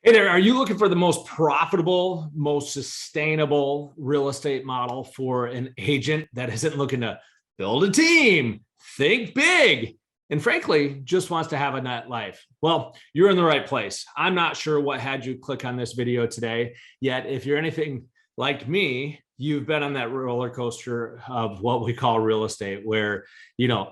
Hey there, are you looking for the most profitable, most sustainable real estate model for an agent that isn't looking to build a team, think big, and frankly, just wants to have a net life? Well, you're in the right place. I'm not sure what had you click on this video today, yet if you're anything like me, you've been on that roller coaster of what we call real estate, where,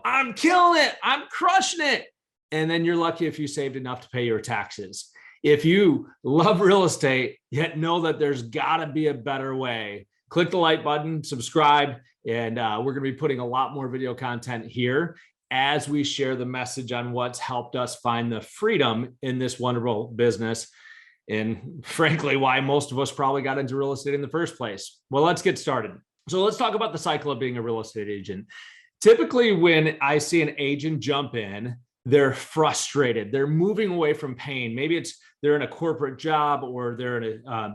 I'm killing it, I'm crushing it. And then you're lucky if you saved enough to pay your taxes. If you love real estate, yet know that there's got to be a better way, click the like button, subscribe, and we're going to be putting a lot more video content here as we share the message on what's helped us find the freedom in this wonderful business. And frankly, why most of us probably got into real estate in the first place. Well, let's get started. So let's talk about the cycle of being a real estate agent. Typically, when I see an agent jump in, they're frustrated. They're moving away from pain. Maybe it's they're in a corporate job, or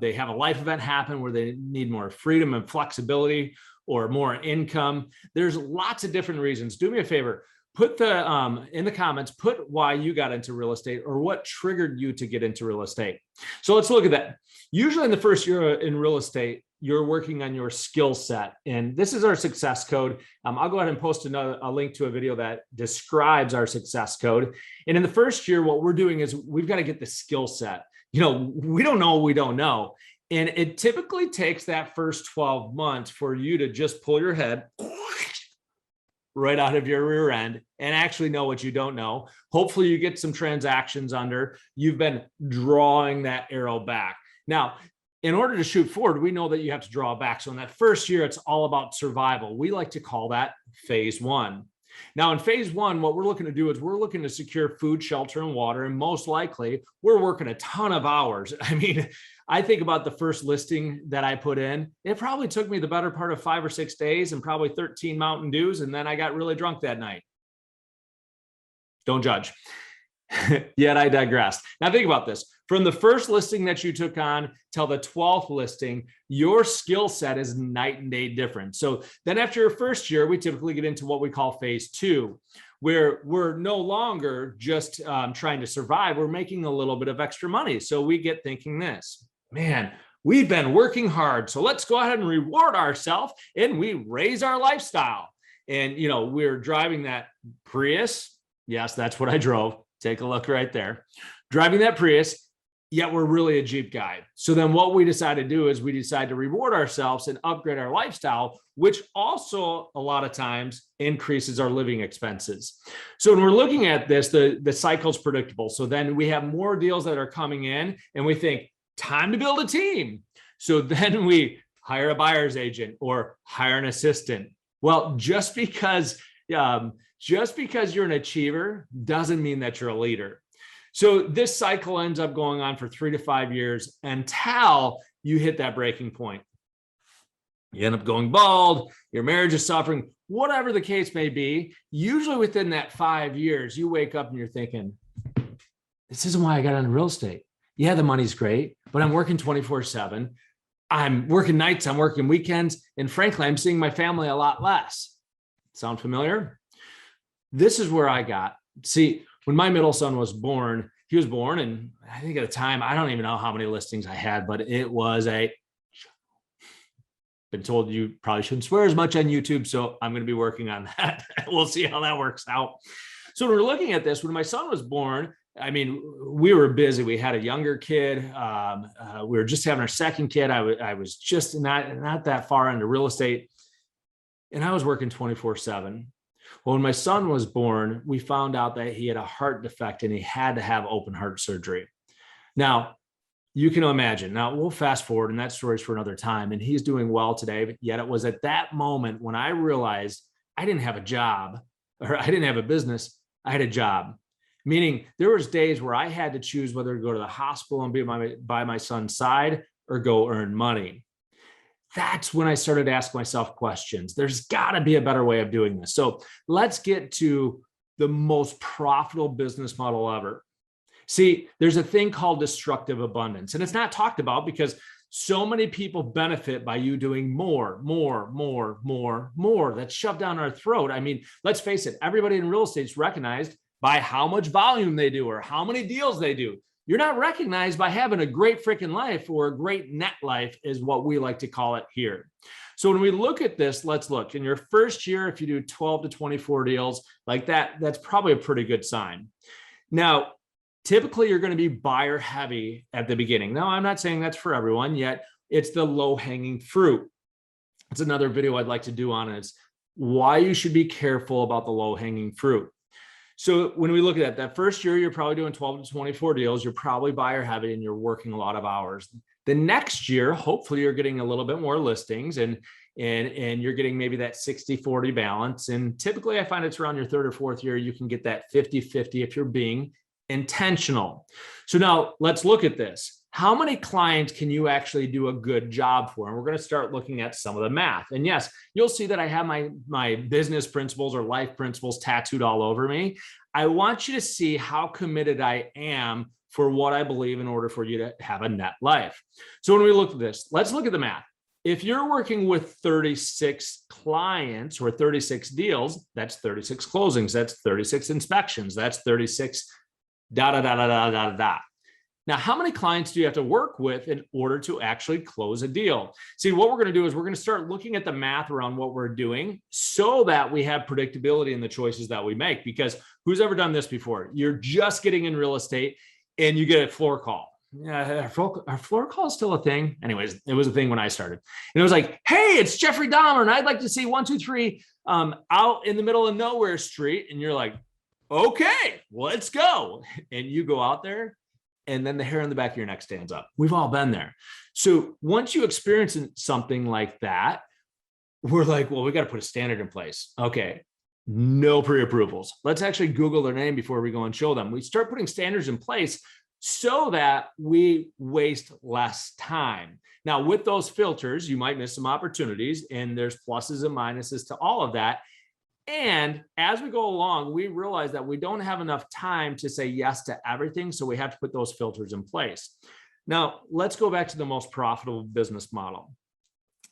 they have a life event happen where they need more freedom and flexibility or more income. There's lots of different reasons. Do me a favor, put in the comments, put why you got into real estate or what triggered you to get into real estate. So let's look at that. Usually in the first year in real estate, you're working on your skill set. And this is our success code. I'll go ahead and post a link to a video that describes our success code. And in the first year, what we're doing is we've got to get the skill set. We don't know what we don't know. And it typically takes that first 12 months for you to just pull your head right out of your rear end and actually know what you don't know. Hopefully you get some transactions under. You've been drawing that arrow back. Now, in order to shoot forward, we know that you have to draw back. So in that first year, it's all about survival. We like to call that phase one. Now in phase one, what we're looking to do is we're looking to secure food, shelter, and water. And most likely we're working a ton of hours. I think about the first listing that I put in. It probably took me the better part of 5 or 6 days and probably 13 Mountain Dews. And then I got really drunk that night. Don't judge. Yet I digress. Now think about this. From the first listing that you took on till the 12th listing, your skill set is night and day different. So then after your first year, we typically get into what we call phase two, where we're no longer just trying to survive. We're making a little bit of extra money. So we get thinking this, man, we've been working hard. So let's go ahead and reward ourselves, and we raise our lifestyle. And, we're driving that Prius. Yes, that's what I drove. Take a look right there. Driving that Prius, yet we're really a Jeep guy. So then what we decide to do is we decide to reward ourselves and upgrade our lifestyle, which also a lot of times increases our living expenses. So when we're looking at this, the cycle's predictable. So then we have more deals that are coming in and we think, time to build a team. So then we hire a buyer's agent or hire an assistant. Well, just because you're an achiever doesn't mean that you're a leader. So this cycle ends up going on for 3 to 5 years until you hit that breaking point. You end up going bald, your marriage is suffering, whatever the case may be. Usually within that 5 years, you wake up and you're thinking, this isn't why I got into real estate. Yeah, the money's great, but I'm working 24/7. I'm working nights, I'm working weekends, and frankly, I'm seeing my family a lot less. Sound familiar? This is where I got. See, when my middle son was born, he was born, and I think at the time, I don't even know how many listings I had, but it was been told you probably shouldn't swear as much on YouTube, so I'm going to be working on that. We'll see how that works out. So when we're looking at this, when my son was born, we were busy. We had a younger kid. We were just having our second kid. I was just not that far into real estate, and I was working 24/7. Well, when my son was born, we found out that he had a heart defect and he had to have open heart surgery. Now, you can imagine. Now, we'll fast forward, and that story's for another time. And he's doing well today. But yet it was at that moment when I realized I didn't have a job, or I didn't have a business. I had a job, meaning there was days where I had to choose whether to go to the hospital and be by my son's side or go earn money. That's when I started to ask myself questions. There's got to be a better way of doing this. So let's get to the most profitable business model ever. See, there's a thing called destructive abundance, and it's not talked about because so many people benefit by you doing more. That's shoved down our throat. Let's face it, everybody in real estate is recognized by how much volume they do or how many deals they do. you're not recognized by having a great freaking life, or a great net life is what we like to call it here. So when we look at this, let's look in your first year, if you do 12 to 24 deals like that, that's probably a pretty good sign. Now, typically you're going to be buyer heavy at the beginning. Now, I'm not saying that's for everyone yet. It's the low hanging fruit. It's another video I'd like to do on it. It's why you should be careful about the low hanging fruit. So when we look at that first year, you're probably doing 12 to 24 deals. You're probably buyer heavy and you're working a lot of hours. The next year, hopefully you're getting a little bit more listings and you're getting maybe that 60-40 balance. And typically I find it's around your third or fourth year, you can get that 50-50 if you're being intentional. So now let's look at this. How many clients can you actually do a good job for? And we're going to start looking at some of the math. And yes, you'll see that I have my business principles or life principles tattooed all over me. I want you to see how committed I am for what I believe in order for you to have a net life. So when we look at this, let's look at the math. If you're working with 36 clients or 36 deals, that's 36 closings, that's 36 inspections, that's 36 da da da da da da da. Now, how many clients do you have to work with in order to actually close a deal? See, what we're going to do is we're going to start looking at the math around what we're doing so that we have predictability in the choices that we make. Because who's ever done this before? You're just getting in real estate and you get a floor call. Yeah, our floor call is still a thing. Anyways, it was a thing when I started. And it was like, hey, it's Jeffrey Dahmer, and I'd like to see 123 out in the middle of nowhere street. And you're like, okay, let's go. And you go out there, and then the hair on the back of your neck stands up. We've all been there. So once you experience something like that, we're like, well, we got to put a standard in place. Okay, no pre-approvals. Let's actually Google their name before we go and show them. We start putting standards in place so that we waste less time. Now, with those filters, you might miss some opportunities, and there's pluses and minuses to all of that. And as we go along, we realize that we don't have enough time to say yes to everything. So we have to put those filters in place. Now, let's go back to the most profitable business model.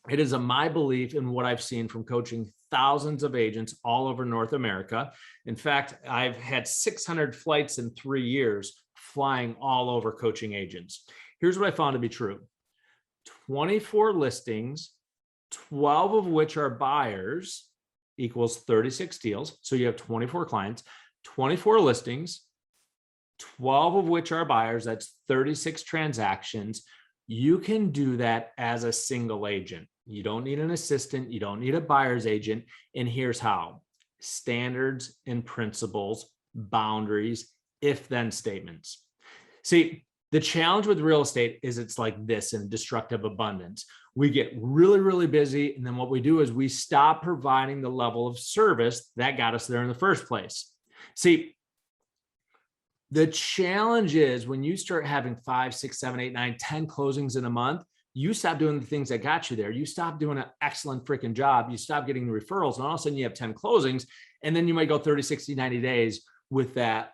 It is my belief in what I've seen from coaching thousands of agents all over North America. In fact, I've had 600 flights in 3 years flying all over coaching agents. Here's what I found to be true. 24 listings, 12 of which are buyers, equals 36 deals. So you have 24 clients, 24 listings, 12 of which are buyers. That's 36 transactions. You can do that as a single agent. You don't need an assistant. You don't need a buyer's agent. And here's how: standards and principles, boundaries, if-then statements. See, the challenge with real estate is it's like this in destructive abundance. We get really, really busy. And then what we do is we stop providing the level of service that got us there in the first place. See, the challenge is when you start having 5, 6, 7, 8, 9, 10 closings in a month, you stop doing the things that got you there. You stop doing an excellent freaking job. You stop getting the referrals, and all of a sudden you have 10 closings, and then you might go 30, 60, 90 days with that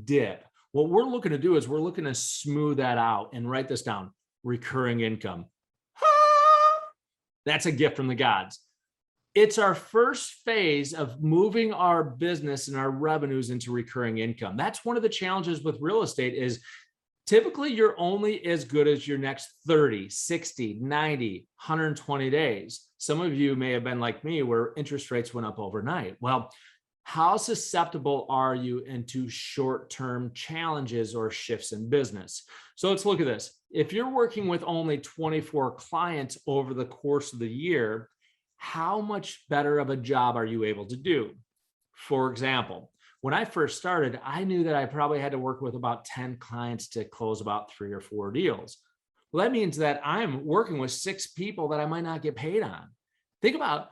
dip. What we're looking to do is we're looking to smooth that out and write this down: recurring income. That's a gift from the gods. It's our first phase of moving our business and our revenues into recurring income. That's one of the challenges with real estate is typically you're only as good as your next 30, 60, 90, 120 days. Some of you may have been like me where interest rates went up overnight. Well, how susceptible are you into short-term challenges or shifts in business? So let's look at this. If you're working with only 24 clients over the course of the year, how much better of a job are you able to do? For example, when I first started, I knew that I probably had to work with about 10 clients to close about 3 or 4 deals. Well, that means that I'm working with 6 people that I might not get paid on. Think about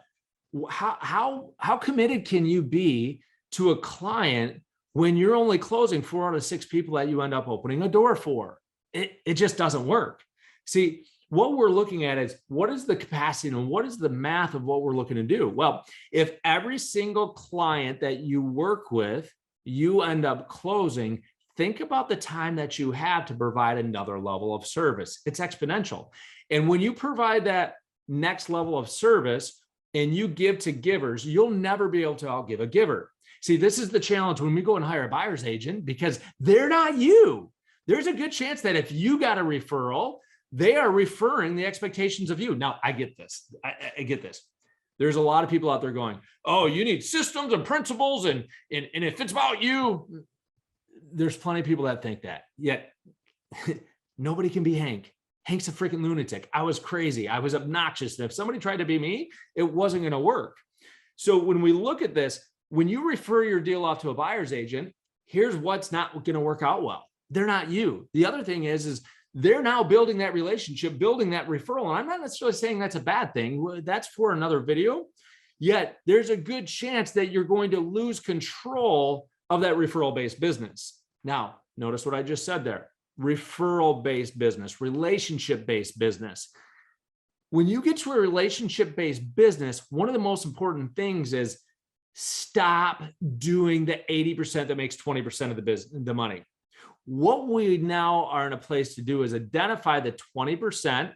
how committed can you be to a client when you're only closing 4 out of 6 people that you end up opening a door for? It just doesn't work. See, what we're looking at is what is the capacity and what is the math of what we're looking to do? Well, if every single client that you work with, you end up closing, think about the time that you have to provide another level of service. It's exponential. And when you provide that next level of service and you give to givers, you'll never be able to outgive a giver. See, this is the challenge when we go and hire a buyer's agent because they're not you. there's a good chance that if you got a referral, they are referring the expectations of you. Now, I get this. I get this. There's a lot of people out there going, oh, you need systems and principles, and if it's about you, there's plenty of people that think that. Yet nobody can be Hank. Hank's a freaking lunatic. I was crazy. I was obnoxious. And if somebody tried to be me, it wasn't going to work. So when we look at this, when you refer your deal off to a buyer's agent, here's what's not going to work out well. They're not you. The other thing is they're now building that relationship, building that referral. And I'm not necessarily saying that's a bad thing. That's for another video. Yet there's a good chance that you're going to lose control of that referral-based business. Now, notice what I just said there. Referral-based business, relationship-based business. When you get to a relationship-based business, one of the most important things is stop doing the 80% that makes 20% of the money. What we now are in a place to do is identify the 20%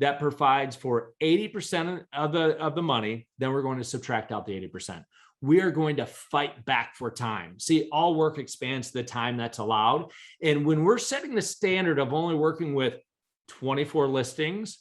that provides for 80% of the money. Then we're going to subtract out the 80%. We are going to fight back for time. See, all work expands the time that's allowed. And when we're setting the standard of only working with 24 listings,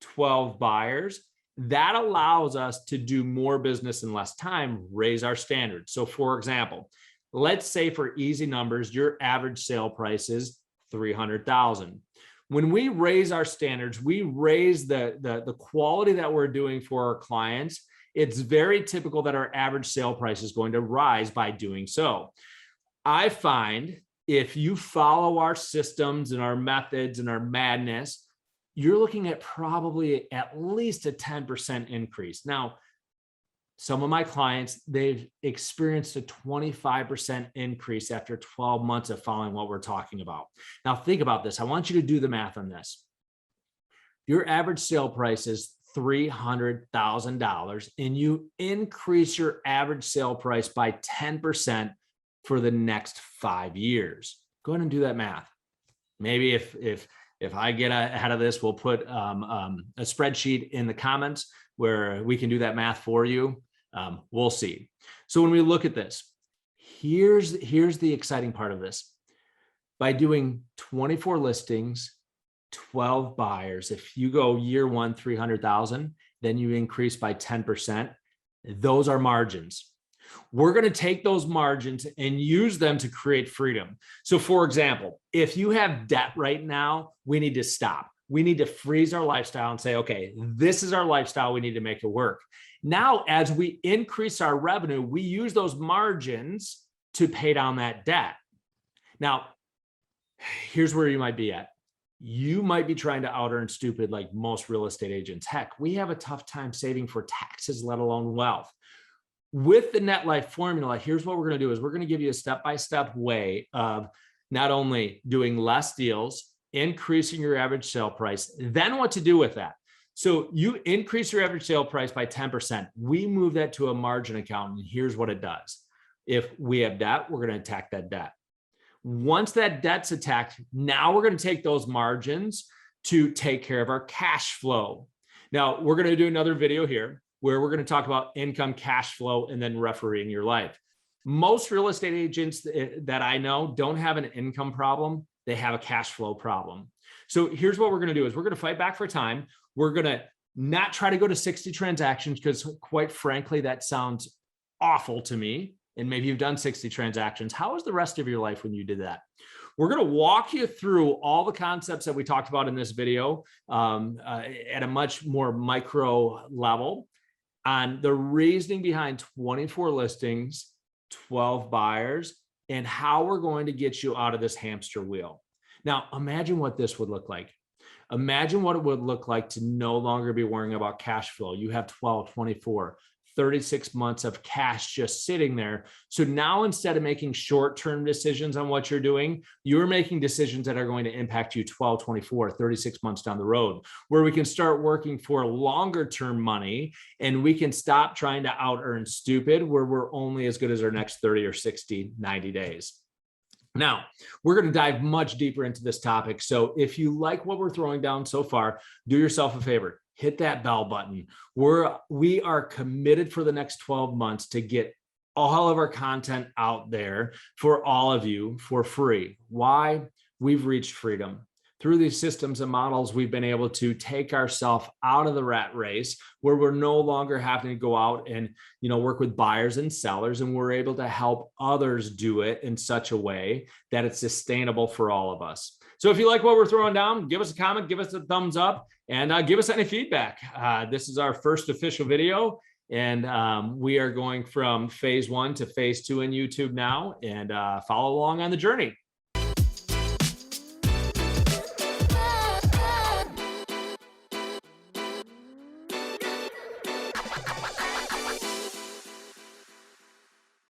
12 buyers, that allows us to do more business in less time, raise our standards. So for example, let's say for easy numbers, your average sale price is $300,000. When we raise our standards, we raise the quality that we're doing for our clients. It's very typical that our average sale price is going to rise by doing so. I find if you follow our systems and our methods and our madness, you're looking at probably at least a 10% increase. Now, some of my clients, they've experienced a 25% increase after 12 months of following what we're talking about. Now, think about this. I want you to do the math on this. Your average sale price is $300,000 and you increase your average sale price by 10% for the next 5 years. Go ahead and do that math. Maybe if I get ahead of this, we'll put a spreadsheet in the comments where we can do that math for you. We'll see. So when we look at this, here's the exciting part of this. By doing 24 listings, 12 buyers, if you go year one, 300,000, then you increase by 10%. Those are margins. We're going to take those margins and use them to create freedom. So for example, if you have debt right now, we need to stop. We need to freeze our lifestyle and say, okay, this is our lifestyle. We need to make it work. Now, as we increase our revenue, we use those margins to pay down that debt. Now, here's where you might be at. You might be trying to out earn stupid like most real estate agents. Heck, we have a tough time saving for taxes, let alone wealth. With the Netlife Formula, here's what we're going to do is we're going to give you a step-by-step way of not only doing less deals, increasing your average sale price, then what to do with that. So you increase your average sale price by 10%. We move that to a margin account, and here's what it does. If we have debt, we're going to attack that debt. Once that debt's attacked, now we're going to take those margins to take care of our cash flow. Now, we're going to do another video here where we're going to talk about income, cash flow, and then refereeing your life. Most real estate agents that I know don't have an income problem. They have a cash flow problem. So here's what we're going to do is we're going to fight back for time. We're going to not try to go to 60 transactions because quite frankly, that sounds awful to me. And maybe you've done 60 transactions. How was the rest of your life when you did that? We're going to walk you through all the concepts that we talked about in this video at a much more micro level on the reasoning behind 24 listings, 12 buyers, and how we're going to get you out of this hamster wheel. Now, imagine what this would look like. Imagine what it would look like to no longer be worrying about cash flow. You have 12, 24, 36 months of cash just sitting there. So now instead of making short-term decisions on what you're doing, you're making decisions that are going to impact you 12, 24, 36 months down the road, where we can start working for longer-term money and we can stop trying to out-earn stupid where we're only as good as our next 30 or 60, 90 days. Now, we're going to dive much deeper into this topic. So if you like what we're throwing down so far, do yourself a favor. Hit that bell button. We are committed for the next 12 months to get all of our content out there for all of you for free. Why? we've reached freedom. Through these systems and models, we've been able to take ourselves out of the rat race where we're no longer having to go out and, work with buyers and sellers, and we're able to help others do it in such a way that it's sustainable for all of us. So if you like what we're throwing down, give us a comment, give us a thumbs up, and give us any feedback. This is our first official video, and we are going from phase 1 to phase 2 in YouTube now, and follow along on the journey.